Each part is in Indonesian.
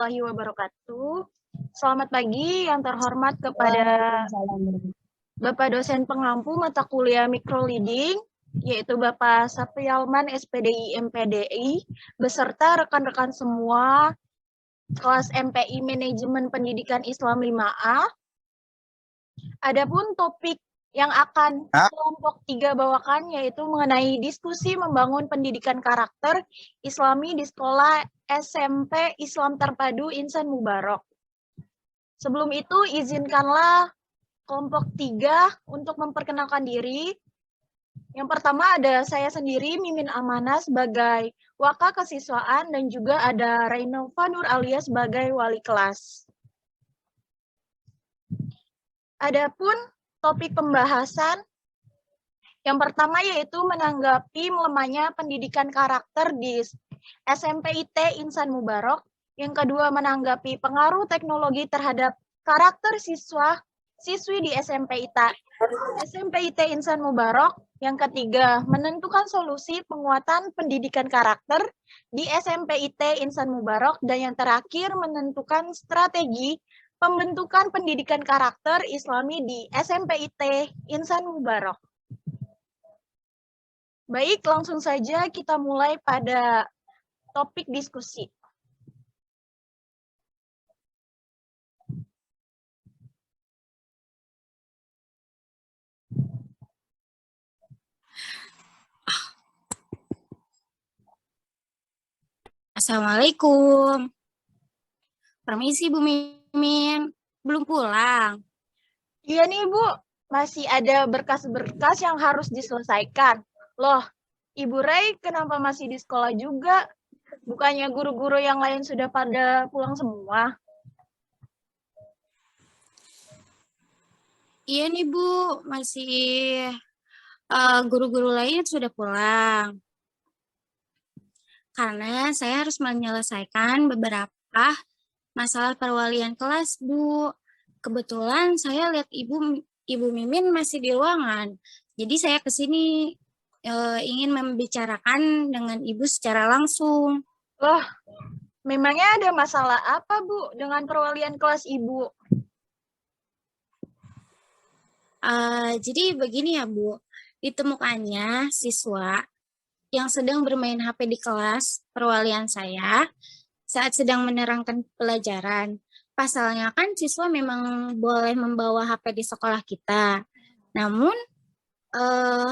Warahmatullahi wabarakatuh. Selamat pagi yang terhormat kepada Bapak dosen pengampu mata kuliah microleading, yaitu Bapak Saprialman SPDI MPDI, beserta rekan-rekan semua kelas MPI Manajemen Pendidikan Islam 5A. Adapun topik yang akan kelompok 3 bawakan yaitu mengenai diskusi membangun pendidikan karakter Islami di sekolah SMP Islam Terpadu Insan Mubarak. Sebelum itu, izinkanlah kelompok 3 untuk memperkenalkan diri. Yang pertama ada saya sendiri, Mimin Amanah sebagai Waka Kesiswaan, dan juga ada Rainova Nur Alia sebagai wali kelas. Adapun topik pembahasan yang pertama yaitu menanggapi melemahnya pendidikan karakter di SMPIT Insan Mubarak. Yang kedua menanggapi pengaruh teknologi terhadap karakter siswi di SMPIT Insan Mubarak. Yang ketiga menentukan solusi penguatan pendidikan karakter di SMPIT Insan Mubarak. Dan yang terakhir menentukan strategi pembentukan pendidikan karakter Islami di SMPIT Insan Mubarak. Baik, langsung saja kita mulai pada topik diskusi. Assalamualaikum. Permisi Bu Mimin, belum pulang? Iya nih Bu, masih ada berkas-berkas yang harus diselesaikan. Loh, Ibu Ray kenapa masih di sekolah juga? Bukannya guru-guru yang lain sudah pada pulang semua? Iya nih Bu, masih guru-guru lain sudah pulang. Karena saya harus menyelesaikan beberapa masalah perwalian kelas Bu. Kebetulan saya lihat Ibu Mimin masih di ruangan. Jadi saya ke sini ingin membicarakan dengan Ibu secara langsung. Loh, memangnya ada masalah apa Bu dengan perwalian kelas Ibu? Jadi begini ya Bu, ditemukannya siswa yang sedang bermain HP di kelas perwalian saya saat sedang menerangkan pelajaran. Pasalnya kan siswa memang boleh membawa HP di sekolah kita. Namun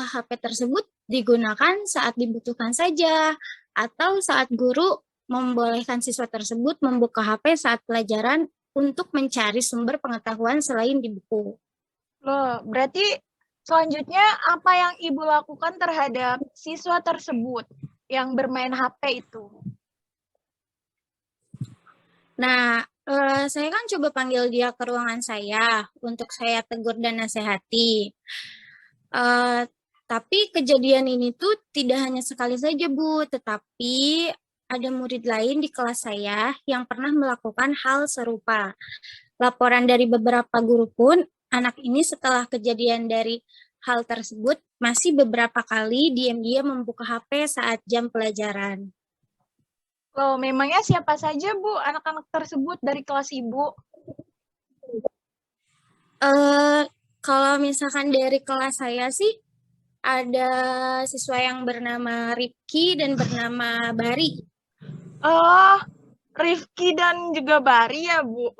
HP tersebut digunakan saat dibutuhkan saja atau saat guru membolehkan siswa tersebut membuka HP saat pelajaran untuk mencari sumber pengetahuan selain di buku. Loh, berarti selanjutnya apa yang Ibu lakukan terhadap siswa tersebut yang bermain HP itu? Nah, saya kan coba panggil dia ke ruangan saya untuk saya tegur dan nasihati. Tapi kejadian ini tuh tidak hanya sekali saja Bu, tetapi ada murid lain di kelas saya yang pernah melakukan hal serupa. Laporan dari beberapa guru pun, anak ini setelah kejadian dari hal tersebut masih beberapa kali diam-diam membuka HP saat jam pelajaran. Loh, memangnya siapa saja Bu anak-anak tersebut dari kelas Ibu? Kalau misalkan dari kelas saya sih, ada siswa yang bernama Rifki dan bernama Bari. Oh, Rifki dan juga Bari ya Bu.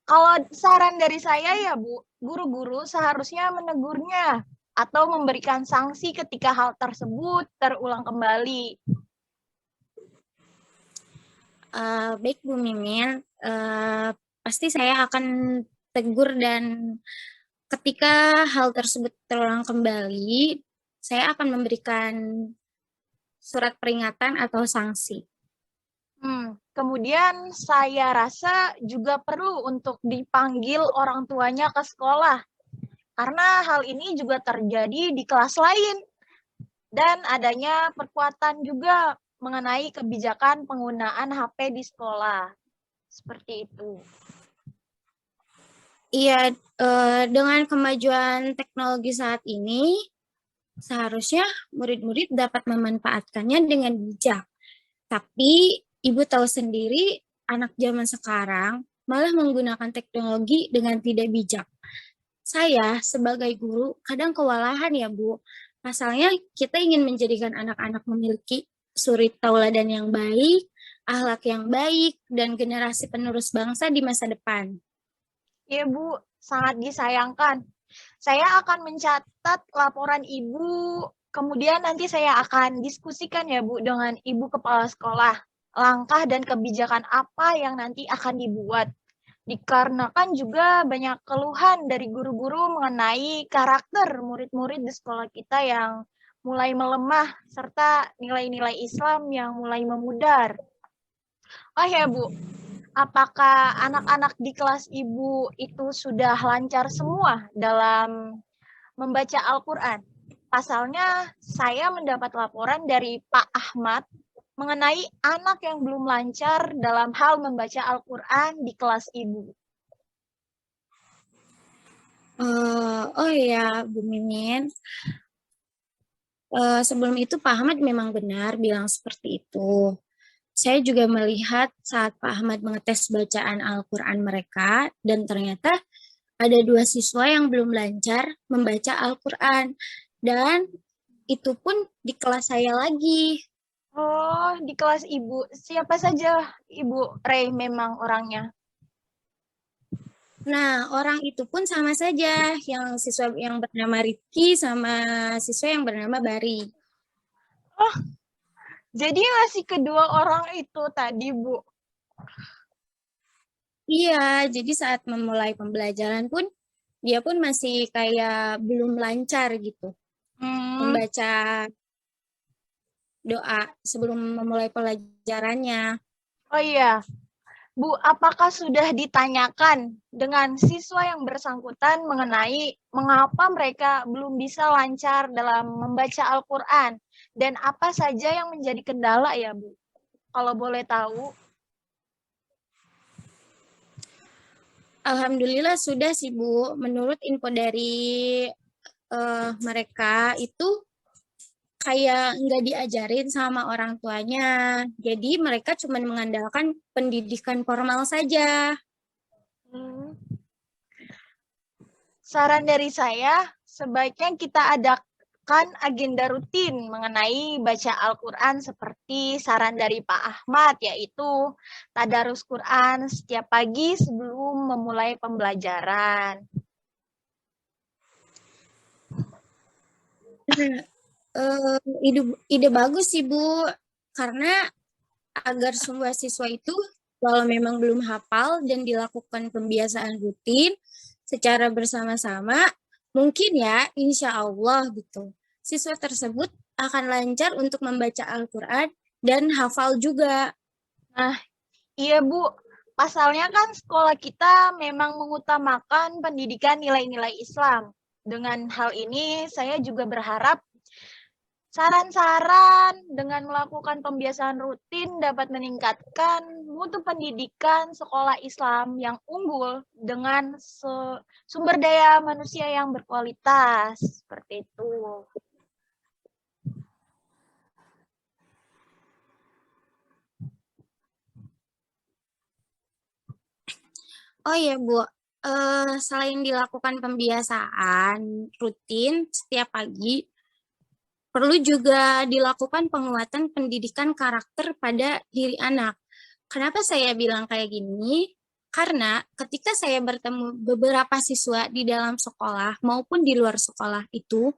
Kalau saran dari saya ya Bu, guru-guru seharusnya menegurnya atau memberikan sanksi ketika hal tersebut terulang kembali. Baik Bu Mimin, pasti saya akan tegur dan ketika hal tersebut terulang kembali, saya akan memberikan surat peringatan atau sanksi. Kemudian saya rasa juga perlu untuk dipanggil orang tuanya ke sekolah. Karena hal ini juga terjadi di kelas lain. Dan adanya perkuatan juga mengenai kebijakan penggunaan HP di sekolah. Seperti itu. Iya, dengan kemajuan teknologi saat ini, seharusnya murid-murid dapat memanfaatkannya dengan bijak. Tapi Ibu tahu sendiri, anak zaman sekarang malah menggunakan teknologi dengan tidak bijak. Saya sebagai guru kadang kewalahan ya Bu. Pasalnya kita ingin menjadikan anak-anak memiliki suri tauladan yang baik, akhlak yang baik, dan generasi penerus bangsa di masa depan. Iya Bu, sangat disayangkan. Saya akan mencatat laporan Ibu, kemudian nanti saya akan diskusikan ya Bu dengan Ibu Kepala Sekolah. Langkah dan kebijakan apa yang nanti akan dibuat. Dikarenakan juga banyak keluhan dari guru-guru mengenai karakter murid-murid di sekolah kita yang mulai melemah, serta nilai-nilai Islam yang mulai memudar. Oh ya Bu, apakah anak-anak di kelas Ibu itu sudah lancar semua dalam membaca Al-Quran? Pasalnya, saya mendapat laporan dari Pak Ahmad mengenai anak yang belum lancar dalam hal membaca Al-Quran di kelas Ibu. Oh ya, Bu Mimin. Sebelum itu Pak Ahmad memang benar bilang seperti itu. Saya juga melihat saat Pak Ahmad mengetes bacaan Al-Quran mereka, dan ternyata ada 2 siswa yang belum lancar membaca Al-Quran. Dan itu pun di kelas saya lagi. Oh, di kelas Ibu. Siapa saja Ibu Rey memang orangnya? Nah, orang itu pun sama saja, yang siswa yang bernama Rifki sama siswa yang bernama Bari. Oh, jadi masih kedua orang itu tadi, Bu? Iya, jadi saat memulai pembelajaran pun, dia pun masih kayak belum lancar gitu. Membaca doa sebelum memulai pelajarannya. Oh iya, Bu, apakah sudah ditanyakan dengan siswa yang bersangkutan mengenai mengapa mereka belum bisa lancar dalam membaca Al-Quran? Dan apa saja yang menjadi kendala ya, Bu? Kalau boleh tahu. Alhamdulillah sudah sih Bu. Menurut info dari mereka itu kayak nggak diajarin sama orang tuanya. Jadi mereka cuma mengandalkan pendidikan formal saja. Saran dari saya, sebaiknya kita adakan agenda rutin mengenai baca Al-Quran seperti saran dari Pak Ahmad, yaitu tadarus Quran setiap pagi sebelum memulai pembelajaran. Ide bagus sih Bu, karena agar semua siswa itu kalau memang belum hafal dan dilakukan pembiasaan rutin secara bersama-sama, mungkin ya insya Allah gitu, siswa tersebut akan lancar untuk membaca Al-Quran dan hafal juga. Nah, iya Bu, pasalnya kan sekolah kita memang mengutamakan pendidikan nilai-nilai Islam. Dengan hal ini, saya juga berharap saran-saran dengan melakukan pembiasaan rutin dapat meningkatkan mutu pendidikan sekolah Islam yang unggul dengan sumber daya manusia yang berkualitas. Seperti itu. Oh iya Bu, selain dilakukan pembiasaan rutin setiap pagi, perlu juga dilakukan penguatan pendidikan karakter pada diri anak. Kenapa saya bilang kayak gini? Karena ketika saya bertemu beberapa siswa di dalam sekolah maupun di luar sekolah itu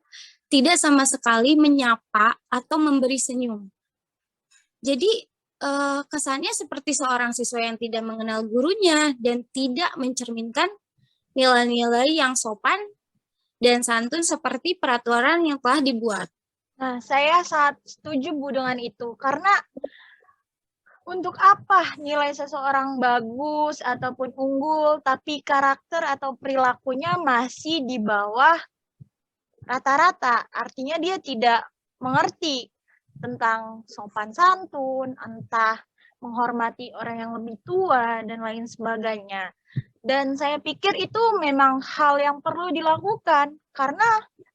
tidak sama sekali menyapa atau memberi senyum. Jadi kesannya seperti seorang siswa yang tidak mengenal gurunya dan tidak mencerminkan nilai-nilai yang sopan dan santun seperti peraturan yang telah dibuat. Nah, saya sangat setuju Bu dengan itu. Karena untuk apa nilai seseorang bagus ataupun unggul, tapi karakter atau perilakunya masih di bawah rata-rata? Artinya dia tidak mengerti tentang sopan santun, entah menghormati orang yang lebih tua, dan lain sebagainya. Dan saya pikir itu memang hal yang perlu dilakukan, karena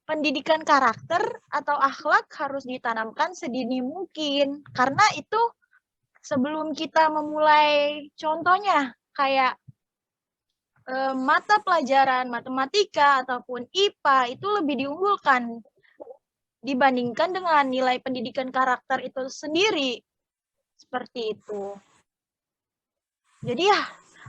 pendidikan karakter atau akhlak harus ditanamkan sedini mungkin, karena itu sebelum kita memulai contohnya kayak mata pelajaran matematika ataupun IPA itu lebih diunggulkan dibandingkan dengan nilai pendidikan karakter itu sendiri. Seperti itu. Jadi ya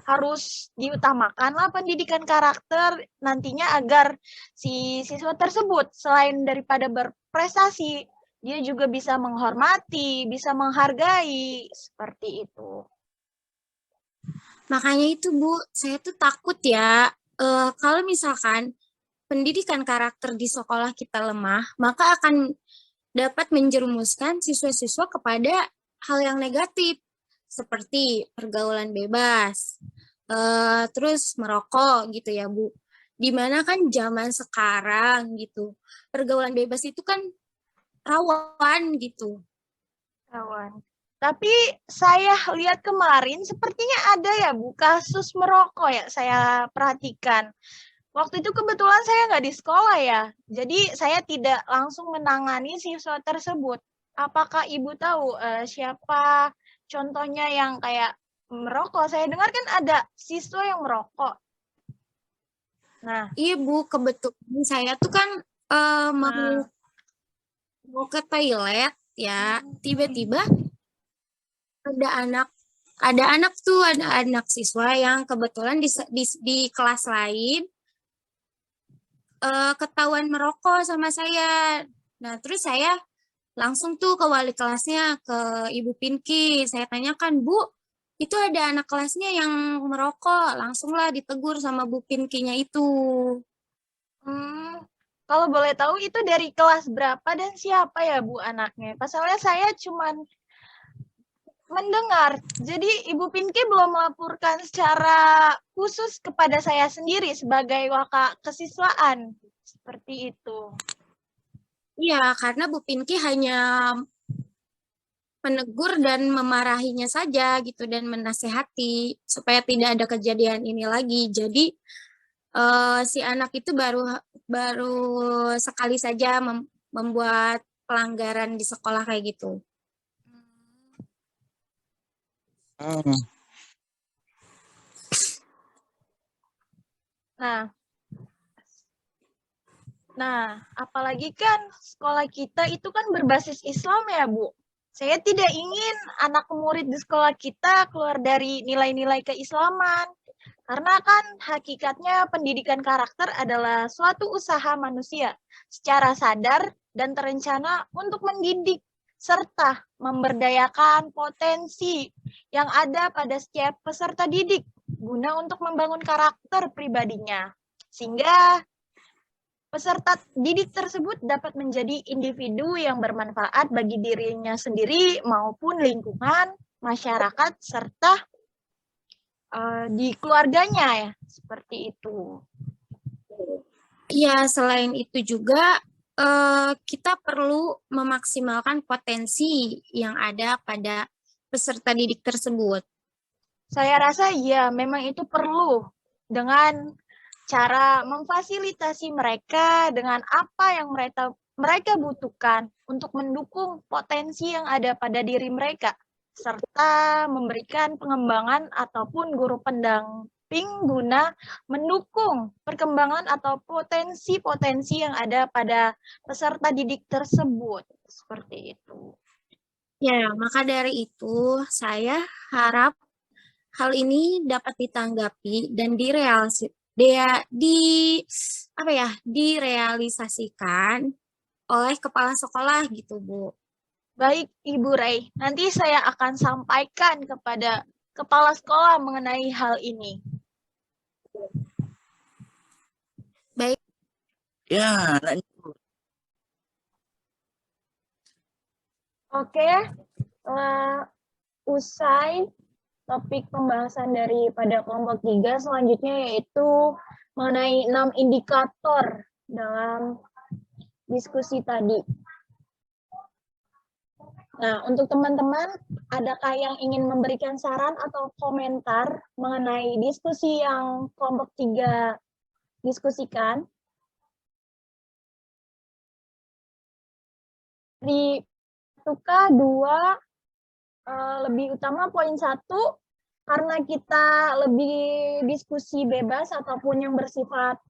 harus diutamakanlah pendidikan karakter nantinya agar si siswa tersebut selain daripada berprestasi, dia juga bisa menghormati, bisa menghargai, seperti itu. Makanya itu Bu, saya tuh takut ya, kalau misalkan pendidikan karakter di sekolah kita lemah, maka akan dapat menjerumuskan siswa-siswa kepada hal yang negatif, seperti pergaulan bebas, terus merokok gitu ya Bu. Dimana kan zaman sekarang gitu, pergaulan bebas itu kan rawan gitu. Kawan. Tapi saya lihat kemarin sepertinya ada ya Bu kasus merokok ya saya perhatikan. Waktu itu kebetulan saya nggak di sekolah ya, jadi saya tidak langsung menangani siswa tersebut. Apakah Ibu tahu siapa contohnya yang kayak merokok? Saya dengar kan ada siswa yang merokok. Nah, Iya Bu, kebetulan saya tuh kan mau ke toilet ya, tiba-tiba ada anak siswa yang kebetulan di kelas lain ketahuan merokok sama saya. Nah, terus saya langsung tuh ke wali kelasnya, ke Ibu Pinky. Saya tanyakan, Bu, itu ada anak kelasnya yang merokok. Langsunglah ditegur sama Bu Pinky-nya itu. kalau boleh tahu itu dari kelas berapa dan siapa ya Bu anaknya? Pasalnya saya cuman mendengar. Jadi Ibu Pinky belum melaporkan secara khusus kepada saya sendiri sebagai waka kesiswaan. Seperti itu. Iya, karena Bu Pinky hanya menegur dan memarahinya saja gitu dan menasehati supaya tidak ada kejadian ini lagi. Jadi si anak itu baru baru sekali saja membuat pelanggaran di sekolah kayak gitu. Nah, apalagi kan sekolah kita itu kan berbasis Islam ya, Bu. Saya tidak ingin anak murid di sekolah kita keluar dari nilai-nilai keislaman. Karena kan hakikatnya pendidikan karakter adalah suatu usaha manusia secara sadar dan terencana untuk mendidik serta memberdayakan potensi yang ada pada setiap peserta didik guna untuk membangun karakter pribadinya. Sehingga peserta didik tersebut dapat menjadi individu yang bermanfaat bagi dirinya sendiri maupun lingkungan, masyarakat, serta di keluarganya ya, seperti itu. Ya, selain itu juga kita perlu memaksimalkan potensi yang ada pada peserta didik tersebut. Saya rasa ya memang itu perlu dengan cara memfasilitasi mereka dengan apa yang mereka butuhkan untuk mendukung potensi yang ada pada diri mereka, serta memberikan pengembangan ataupun guru pendamping guna mendukung perkembangan atau potensi-potensi yang ada pada peserta didik tersebut. Seperti itu. Ya, maka dari itu saya harap hal ini dapat ditanggapi dan direalisasikan oleh kepala sekolah gitu, Bu. Baik, Ibu Rei. Nanti saya akan sampaikan kepada kepala sekolah mengenai hal ini. Baik. Ya, Oke, usai topik pembahasan daripada kelompok 3, selanjutnya yaitu mengenai 6 indikator dalam diskusi tadi. Nah, untuk teman-teman, adakah yang ingin memberikan saran atau komentar mengenai diskusi yang kelompok 3 diskusikan? Di 2, lebih utama poin 1, karena kita lebih diskusi bebas ataupun yang bersifat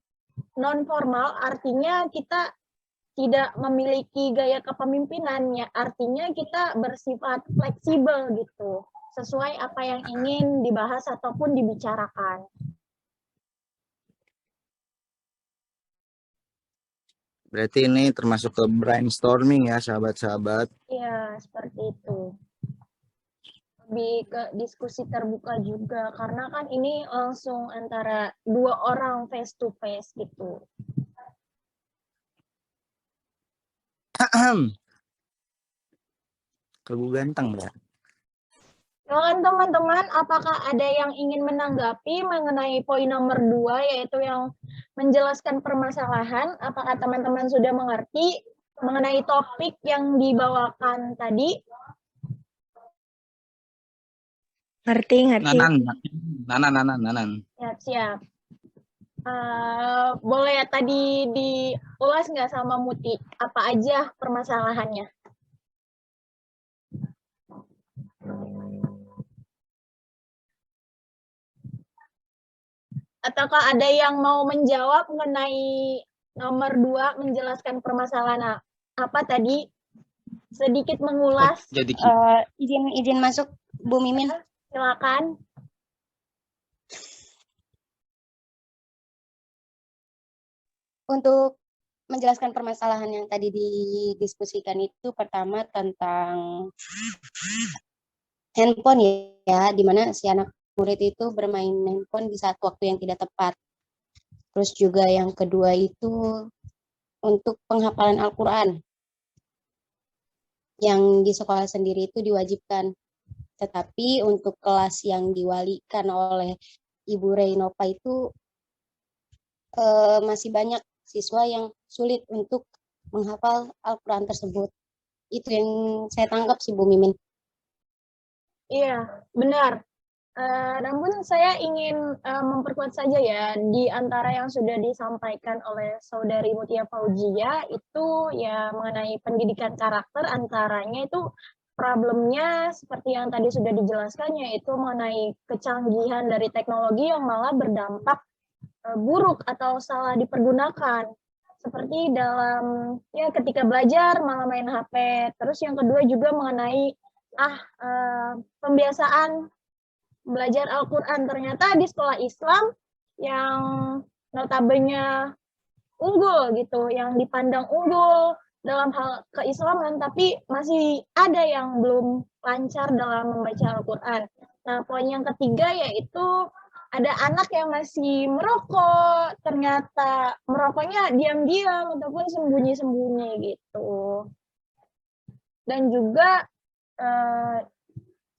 non formal, artinya kita tidak memiliki gaya kepemimpinan, ya artinya kita bersifat fleksibel gitu, sesuai apa yang ingin dibahas ataupun dibicarakan. Berarti ini termasuk ke brainstorming ya, sahabat-sahabat. Iya, seperti itu. Lebih ke diskusi terbuka juga, karena kan ini langsung antara 2 orang face to face gitu. Kebu ganteng ya. Silakan teman-teman, apakah ada yang ingin menanggapi mengenai poin nomor 2, yaitu yang menjelaskan permasalahan? Apakah teman-teman sudah mengerti mengenai topik yang dibawakan tadi? Ngerti. Nanan. Siap. Boleh ya tadi diulas nggak sama Muti? Apa aja permasalahannya? Ataukah ada yang mau menjawab mengenai nomor 2, menjelaskan permasalahan apa tadi? Sedikit mengulas. Jadi Izin masuk, Bu Mimin. Silakan. Untuk menjelaskan permasalahan yang tadi didiskusikan itu, pertama tentang handphone ya, di mana si anak murid itu bermain handphone di saat waktu yang tidak tepat. Terus juga yang kedua itu untuk penghafalan Al-Quran. Yang di sekolah sendiri itu diwajibkan. Tetapi untuk kelas yang diwalikan oleh Ibu Reynova itu masih banyak siswa yang sulit untuk menghafal Al-Quran tersebut. Itu yang saya tangkap sih, Bu Mimin. Iya, benar. Namun saya ingin memperkuat saja ya, di antara yang sudah disampaikan oleh Saudari Mutia Fauzia itu ya mengenai pendidikan karakter, antaranya itu problemnya seperti yang tadi sudah dijelaskan, yaitu mengenai kecanggihan dari teknologi yang malah berdampak buruk atau salah dipergunakan. Seperti dalam ya ketika belajar malah main HP. Terus yang kedua juga mengenai pembiasaan belajar Al-Quran. Ternyata di sekolah Islam yang notabene unggul gitu, yang dipandang unggul dalam hal keislaman, tapi masih ada yang belum lancar dalam membaca Al-Quran. Nah, poin yang ketiga yaitu ada anak yang masih merokok, ternyata merokoknya diam-diam ataupun sembunyi-sembunyi gitu. Dan juga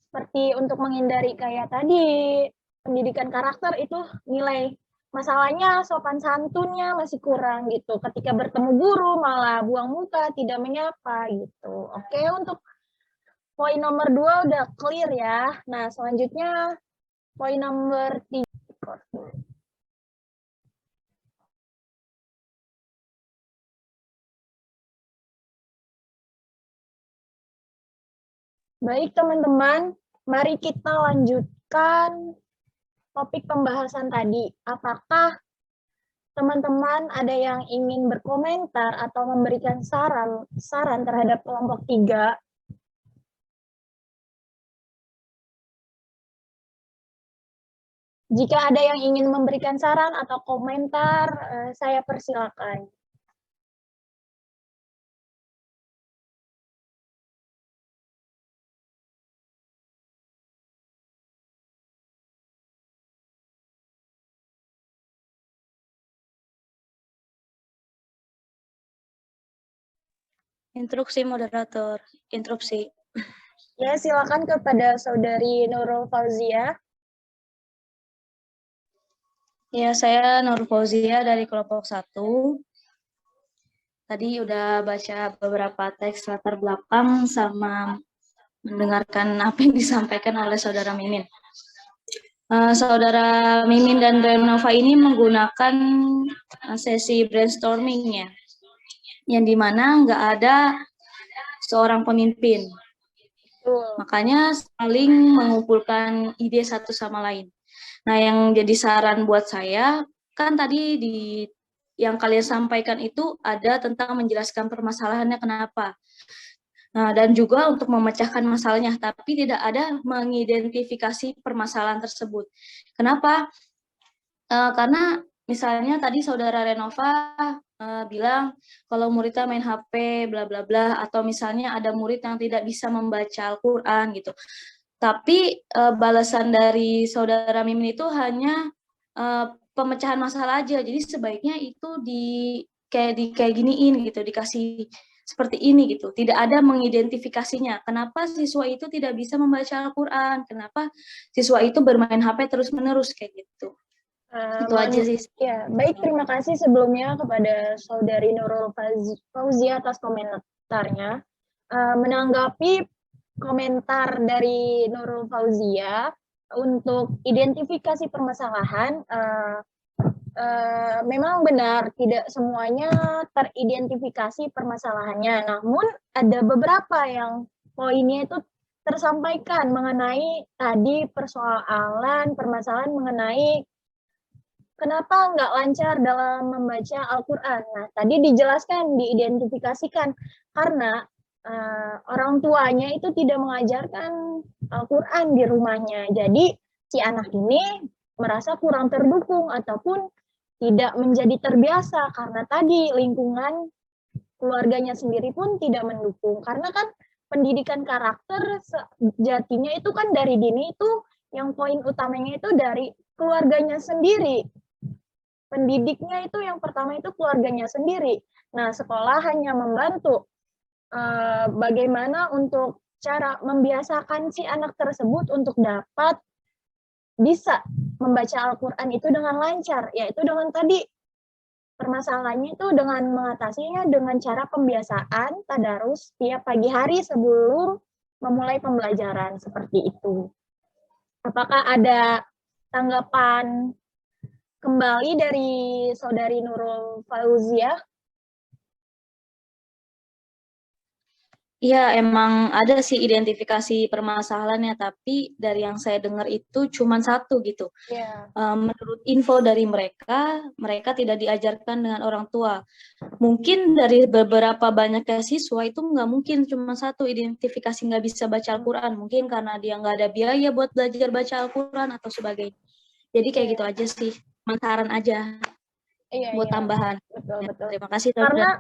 seperti untuk menghindari kayak tadi, pendidikan karakter itu nilai masalahnya sopan santunnya masih kurang gitu. Ketika bertemu guru malah buang muka, tidak menyapa gitu. Oke, untuk poin nomor 2 udah clear ya. Nah, selanjutnya poin nomor 3. Baik teman-teman, mari kita lanjutkan topik pembahasan tadi. Apakah teman-teman ada yang ingin berkomentar atau memberikan saran terhadap kelompok 3? Jika ada yang ingin memberikan saran atau komentar, saya persilakan. Instruksi moderator, interupsi. Ya, silakan kepada Saudari Nurul Fauzia. Ya, saya Nur Fauzia dari kelompok 1. Tadi udah baca beberapa teks latar belakang sama mendengarkan apa yang disampaikan oleh Saudara Mimin. Saudara Mimin dan Renova ini menggunakan sesi brainstorming ya, yang dimana nggak ada seorang pemimpin. Makanya saling mengumpulkan ide satu sama lain. Nah, yang jadi saran buat saya, kan tadi yang kalian sampaikan itu ada tentang menjelaskan permasalahannya kenapa. Nah, dan juga untuk memecahkan masalahnya, tapi tidak ada mengidentifikasi permasalahan tersebut. Kenapa? Karena misalnya tadi saudara Renova bilang kalau muridnya main HP, bla bla bla, atau misalnya ada murid yang tidak bisa membaca Al-Quran gitu. Tapi balasan dari saudara Mimin itu hanya pemecahan masalah aja. Jadi sebaiknya itu kayak giniin gitu, dikasih seperti ini gitu. Tidak ada mengidentifikasinya. Kenapa siswa itu tidak bisa membaca Al-Quran? Kenapa siswa itu bermain HP terus-menerus kayak gitu? Itu aja sih. Ya, baik, terima kasih sebelumnya kepada Saudari Nurul Fauzia atas komentarnya. Menanggapi komentar dari Nurul Fauzia untuk identifikasi permasalahan, memang benar tidak semuanya teridentifikasi permasalahannya, namun ada beberapa yang poinnya itu tersampaikan mengenai tadi permasalahan mengenai kenapa nggak lancar dalam membaca Al-Quran. Nah, tadi dijelaskan, diidentifikasikan, karena orang tuanya itu tidak mengajarkan Al-Quran di rumahnya. Jadi, si anak ini merasa kurang terdukung ataupun tidak menjadi terbiasa, karena tadi lingkungan keluarganya sendiri pun tidak mendukung. Karena kan pendidikan karakter sejatinya itu kan dari dini itu, yang poin utamanya itu dari keluarganya sendiri. Pendidiknya itu yang pertama itu keluarganya sendiri. Nah, sekolah hanya membantu bagaimana untuk cara membiasakan si anak tersebut untuk dapat bisa membaca Al-Quran itu dengan lancar, yaitu dengan tadi permasalahannya itu dengan mengatasinya dengan cara pembiasaan tadarus tiap pagi hari sebelum memulai pembelajaran, seperti itu. Apakah ada tanggapan kembali dari Saudari Nurul Fauzia? Iya, emang ada sih identifikasi permasalahannya, tapi dari yang saya dengar itu cuma satu gitu. Yeah. Menurut info dari mereka tidak diajarkan dengan orang tua. Mungkin dari beberapa banyak siswa itu nggak mungkin cuma satu identifikasi nggak bisa baca Al-Quran. Mungkin karena dia nggak ada biaya buat belajar baca Al-Quran atau sebagainya. Jadi kayak gitu aja sih, saran aja buat tambahan. Betul. Terima kasih. Karena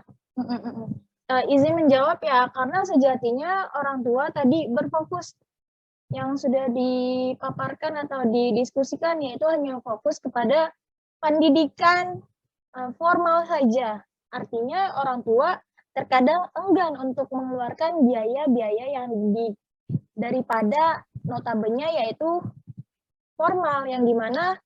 izin menjawab ya, karena sejatinya orang tua tadi berfokus yang sudah dipaparkan atau didiskusikan, yaitu hanya fokus kepada pendidikan formal saja. Artinya orang tua terkadang enggan untuk mengeluarkan biaya-biaya yang daripada notabene yaitu formal, yang dimana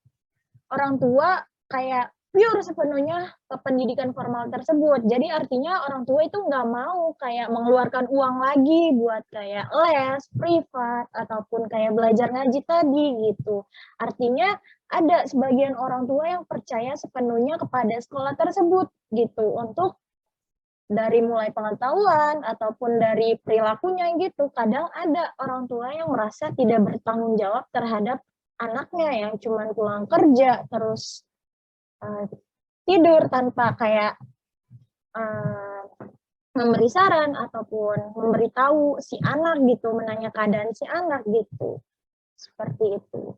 orang tua kayak pure sepenuhnya ke pendidikan formal tersebut. Jadi artinya orang tua itu nggak mau kayak mengeluarkan uang lagi buat kayak les, privat, ataupun kayak belajar ngaji tadi gitu. Artinya ada sebagian orang tua yang percaya sepenuhnya kepada sekolah tersebut gitu, untuk dari mulai pengetahuan ataupun dari perilakunya gitu. Kadang ada orang tua yang merasa tidak bertanggung jawab terhadap anaknya yang cuma pulang kerja terus tidur tanpa kayak memberi saran ataupun memberitahu si anak gitu, menanya keadaan si anak gitu. Seperti itu.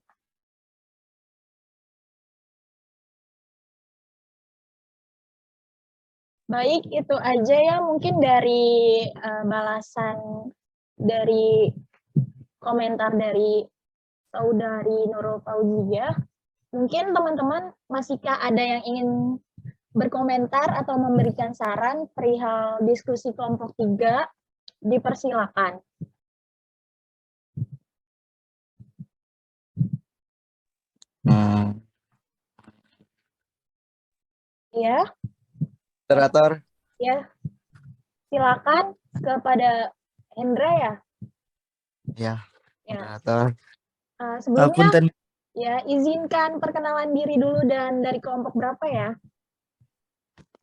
Baik, itu aja ya mungkin dari balasan dari komentar dari Saudari Nurul Fauzia. Mungkin teman-teman masihkah ada yang ingin berkomentar atau memberikan saran perihal diskusi kelompok 3? Dipersilakan. Ya. Moderator. Ya. Silakan kepada Hendra ya. Ya. Moderator. Sebelumnya ya, izinkan perkenalan diri dulu dan dari kelompok berapa ya?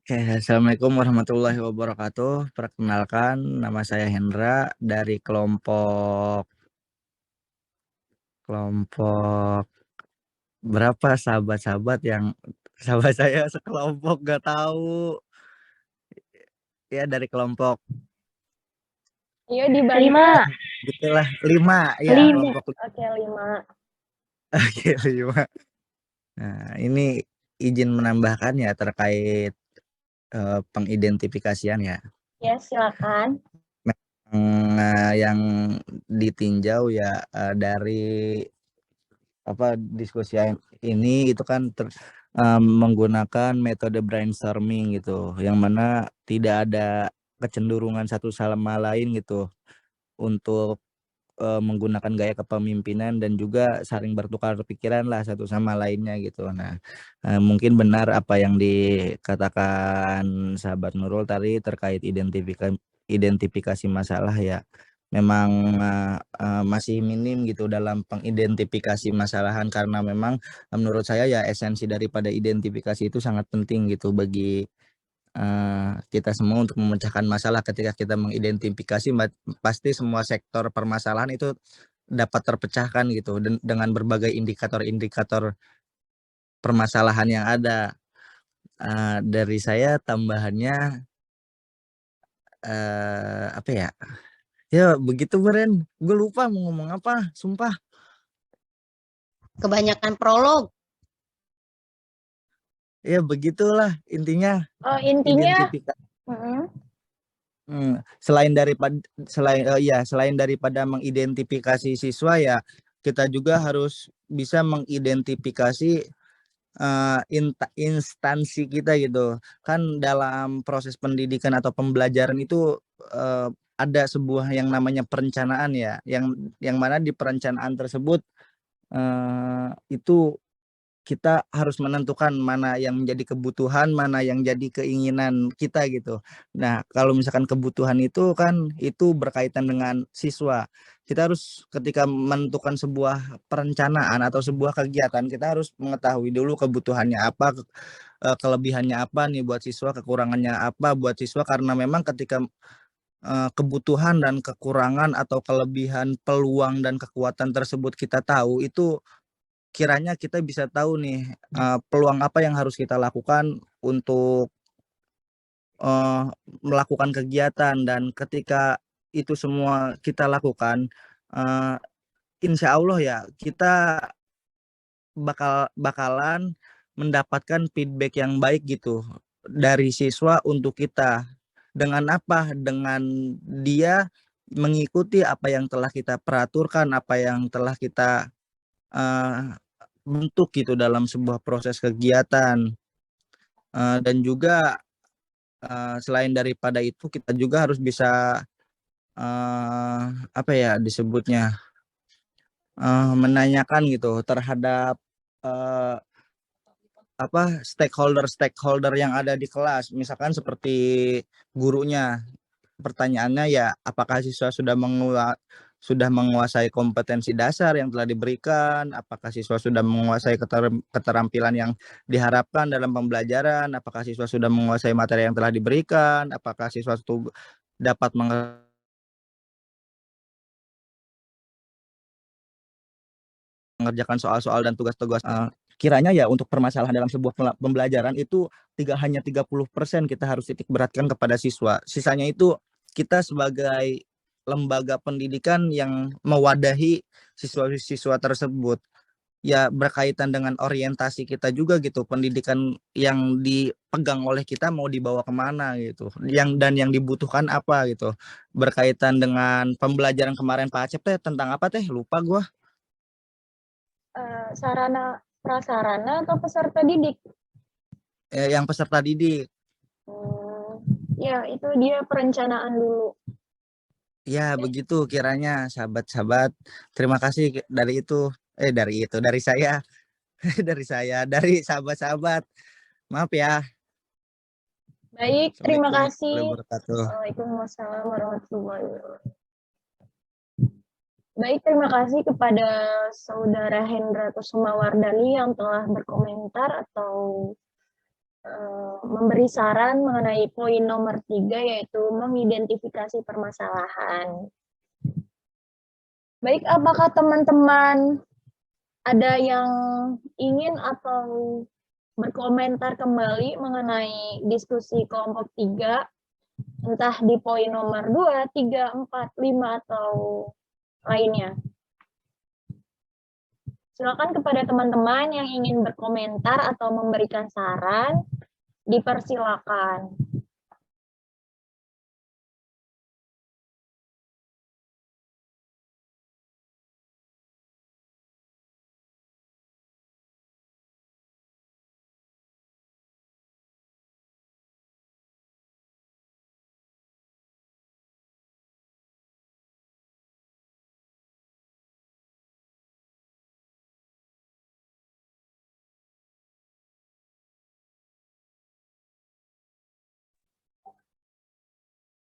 Assalamualaikum warahmatullahi wabarakatuh. Perkenalkan, nama saya Hendra dari kelompok kelompok berapa sahabat-sahabat yang sahabat saya sekelompok gak tahu. Ya dari kelompok Iya dibagi. 5. gitulah 5 ya, 5. kelompok Oke, 5. Oke, 5. Nah, ini izin menambahkan ya terkait pengidentifikasian ya. Ya, silakan. Yang ditinjau ya dari diskusi ini itu kan menggunakan metode brainstorming gitu, yang mana tidak ada kecenderungan satu sama lain gitu untuk menggunakan gaya kepemimpinan dan juga saling bertukar pikiran lah satu sama lainnya gitu. Nah, mungkin benar apa yang dikatakan sahabat Nurul tadi terkait identifikasi masalah ya. Memang masih minim gitu dalam pengidentifikasi masalahan, karena memang menurut saya ya esensi daripada identifikasi itu sangat penting gitu bagi kita semua untuk memecahkan masalah. Ketika kita mengidentifikasi pasti semua sektor permasalahan itu dapat terpecahkan gitu dengan berbagai indikator-indikator permasalahan yang ada. Dari saya tambahannya apa ya? Ya begitu Beren, gue lupa mau ngomong apa, sumpah. Kebanyakan prolog. Ya begitulah intinya. Intinya, Identifikasi. Selain daripada mengidentifikasi siswa ya, kita juga harus bisa mengidentifikasi instansi kita gitu. Kan dalam proses pendidikan atau pembelajaran itu ada sebuah yang namanya perencanaan ya, yang mana di perencanaan tersebut itu kita harus menentukan mana yang menjadi kebutuhan, mana yang jadi keinginan kita gitu. Nah, kalau misalkan kebutuhan itu kan itu berkaitan dengan siswa. Kita harus ketika menentukan sebuah perencanaan atau sebuah kegiatan, kita harus mengetahui dulu kebutuhannya apa, kelebihannya apa nih buat siswa, kekurangannya apa buat siswa, karena memang ketika kebutuhan dan kekurangan atau kelebihan, peluang dan kekuatan tersebut kita tahu, itu kiranya kita bisa tahu nih peluang apa yang harus kita lakukan untuk melakukan kegiatan. Dan ketika itu semua kita lakukan, insya Allah ya kita bakalan mendapatkan feedback yang baik gitu dari siswa untuk kita. Dengan apa? Dengan dia mengikuti apa yang telah kita peraturkan, apa yang telah kita bentuk gitu dalam sebuah proses kegiatan. Dan juga selain daripada itu kita juga harus bisa apa ya disebutnya, menanyakan gitu terhadap stakeholder yang ada di kelas, misalkan seperti gurunya. Pertanyaannya ya, apakah siswa sudah menguasai kompetensi dasar yang telah diberikan, apakah siswa sudah menguasai keterampilan yang diharapkan dalam pembelajaran, apakah siswa sudah menguasai materi yang telah diberikan, apakah siswa dapat mengerjakan soal-soal dan tugas-tugas. Kiranya ya untuk permasalahan dalam sebuah pembelajaran itu hanya 30% kita harus titik beratkan kepada siswa. Sisanya itu kita sebagai lembaga pendidikan yang mewadahi siswa-siswa tersebut. Ya berkaitan dengan orientasi kita juga gitu, pendidikan yang dipegang oleh kita mau dibawa kemana gitu, yang dibutuhkan apa gitu. Berkaitan dengan pembelajaran kemarin Pak Acep tentang apa lupa gue. Sarana prasarana atau peserta didik? Yang peserta didik. Ya, itu dia perencanaan dulu. Ya, begitu kiranya sahabat-sahabat. Terima kasih dari saya. dari sahabat-sahabat. Maaf ya. Baik, terima kasih. Waalaikumsalam warahmatullahi wabarakatuh. Baik, terima kasih kepada Saudara Hendra Kusumawardani yang telah berkomentar atau memberi saran mengenai poin nomor 3, yaitu mengidentifikasi permasalahan. Baik, apakah teman-teman ada yang ingin atau berkomentar kembali mengenai diskusi kelompok 3, entah di poin nomor 2, 3, 4, 5, atau lainnya? Silakan kepada teman-teman yang ingin berkomentar atau memberikan saran, dipersilakan.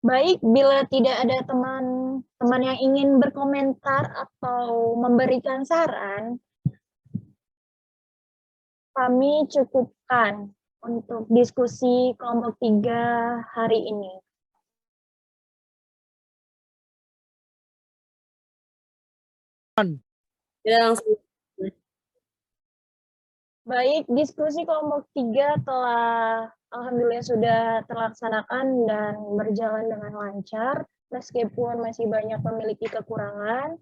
Baik, bila tidak ada teman-teman yang ingin berkomentar atau memberikan saran, kami cukupkan untuk diskusi kelompok 3 hari ini. Baik, diskusi kelompok 3 telah alhamdulillah sudah terlaksanakan dan berjalan dengan lancar, meskipun masih banyak memiliki kekurangan.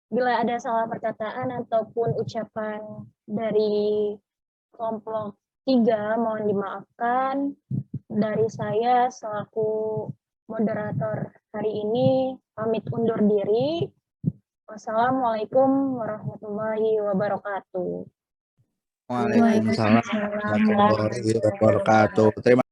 Bila ada salah perkataan ataupun ucapan dari kelompok 3, mohon dimaafkan. Dari saya selaku moderator hari ini, pamit undur diri. Wassalamualaikum warahmatullahi wabarakatuh. Waalaikumsalam warahmatullahi wabarakatuh. Terima